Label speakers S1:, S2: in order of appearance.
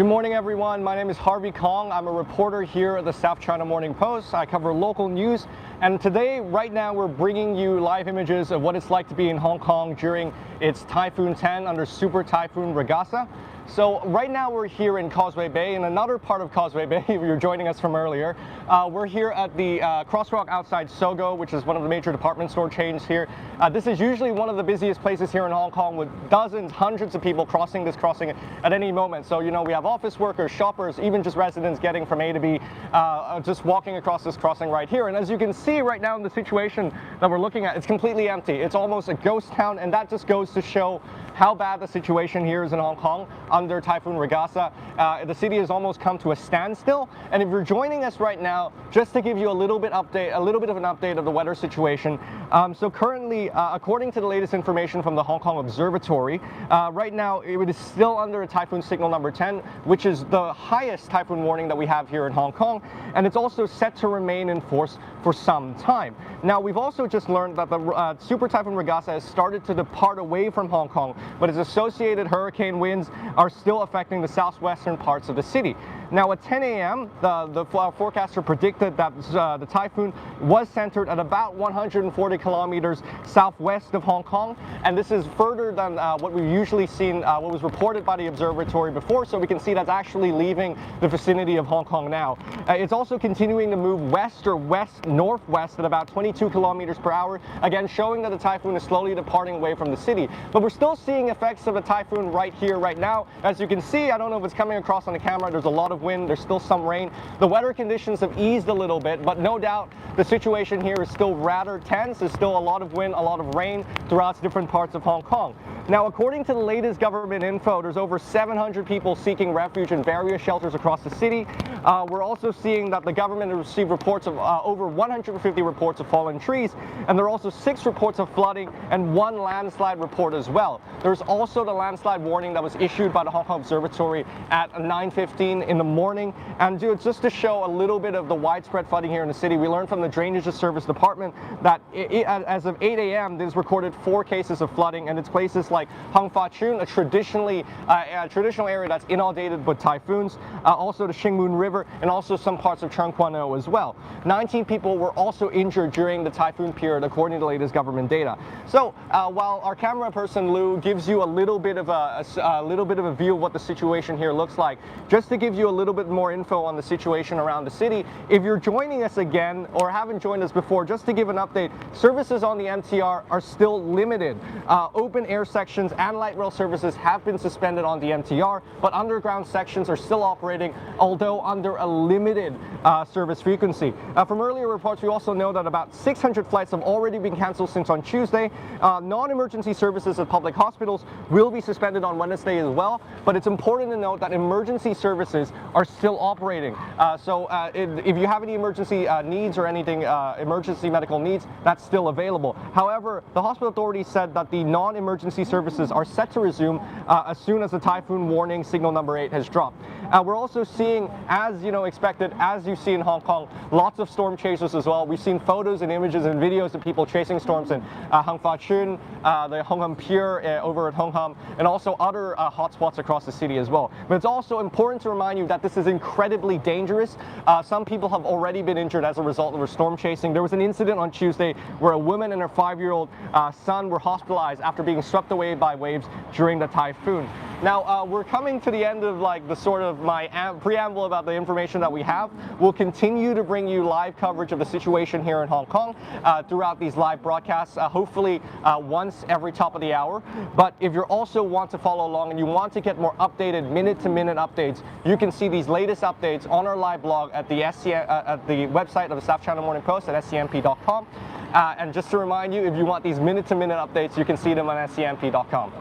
S1: Good morning, everyone. My name is Harvey Kong. I'm a reporter here at the South China Morning Post. I cover local news, and today, right now, we're bringing you live images of what it's like to be in Hong Kong during its Typhoon 10 under Super Typhoon Ragasa. So right now we're here in Causeway Bay, in another part of Causeway Bay, if you're joining us from earlier. We're here at the crosswalk outside Sogo, which is one of the major department store chains here. This is usually one of the busiest places here in Hong Kong, with dozens, hundreds of people crossing this crossing at any moment. So, you know, we have office workers, shoppers, even just residents getting from A to B, just walking across this crossing right here. And as you can see right now in the situation that we're looking at, it's completely empty. It's almost a ghost town, and that just goes to show how bad the situation here is in Hong Kong under Typhoon Ragasa. The city has almost come to a standstill. And if you're joining us right now, just to give you a little bit of an update of the weather situation. So currently, according to the latest information from the Hong Kong Observatory, right now it is still under a typhoon signal number 10, which is the highest typhoon warning that we have here in Hong Kong, and it's also set to remain in force for some time. Now, we've also just learned that the Super Typhoon Ragasa has started to depart away from Hong Kong, but its associated hurricane winds are still affecting the southwestern parts of the city. Now, at 10 a.m., the forecaster predicted that the typhoon was centered at about 140 kilometers southwest of Hong Kong, and this is further than what we've usually seen, what was reported by the observatory before, so we can see that's actually leaving the vicinity of Hong Kong now. It's also continuing to move west or west-northwest at about 22 kilometers per hour, again showing that the typhoon is slowly departing away from the city. But we're still seeing effects of a typhoon right here, right now. As you can see, I don't know if it's coming across on the camera, there's a lot of wind, there's still some rain. The weather conditions have eased a little bit, but no doubt the situation here is still rather tense. There's still a lot of wind, a lot of rain throughout different parts of Hong Kong. Now, according to the latest government info, there's over 700 people seeking refuge in various shelters across the city. We're also seeing that the government has received reports of over 150 reports of fallen trees, and there are also 6 reports of flooding and 1 landslide report as well. There's also the landslide warning that was issued by the Hong Kong Observatory at 9:15 in the morning. And just to show a little bit of the widespread flooding here in the city, we learned from the Drainage Service Department that as of 8 a.m., there's recorded 4 cases of flooding, and it's places like Hung Fa Chun, a traditional area that's inundated with typhoons, also the Shingmun River, and also some parts of Cheung Kwan O as well. 19 people were also injured during the typhoon period, according to the latest government data. So while our camera person Lou gives you a little bit of a view of what the situation here looks like, just to give you a little bit more info on the situation around the city, if you're joining us again or haven't joined us before, just to give an update, services on the MTR are still limited. Open air sections and light rail services have been suspended on the MTR, but underground sections are still operating, although under a limited service frequency. From earlier reports, we also know that about 600 flights have already been cancelled since on Tuesday. Non-emergency services at public hospitals will be suspended on Wednesday as well, but it's important to note that emergency services are still operating. So if you have any emergency needs or anything, emergency medical needs, that's still available. However, the hospital authorities said that the non-emergency services are set to resume as soon as the typhoon warning signal number 8 has dropped. We're also seeing, as you know, expected, as you see in Hong Kong, lots of storm chasers as well. We've seen photos and images and videos of people chasing storms in Hung Fa Chun, the Hong Kong Pier over at Hong Kong, and also other hotspots across the city as well. But it's also important to remind you that this is incredibly dangerous. Some people have already been injured as a result of storm chasing. There was an incident on Tuesday where a woman and her 5-year-old son were hospitalized after being swept away by waves during the typhoon. Now, we're coming to the end of my preamble about the information that we have. We'll continue to bring you live coverage of the situation here in Hong Kong throughout these live broadcasts, hopefully once every top of the hour. But if you also want to follow along and you want to get more updated minute-to-minute updates, you can see these latest updates on our live blog at the website of the South China Morning Post at scmp.com. And just to remind you, if you want these minute-to-minute updates, you can see them on scmp.com.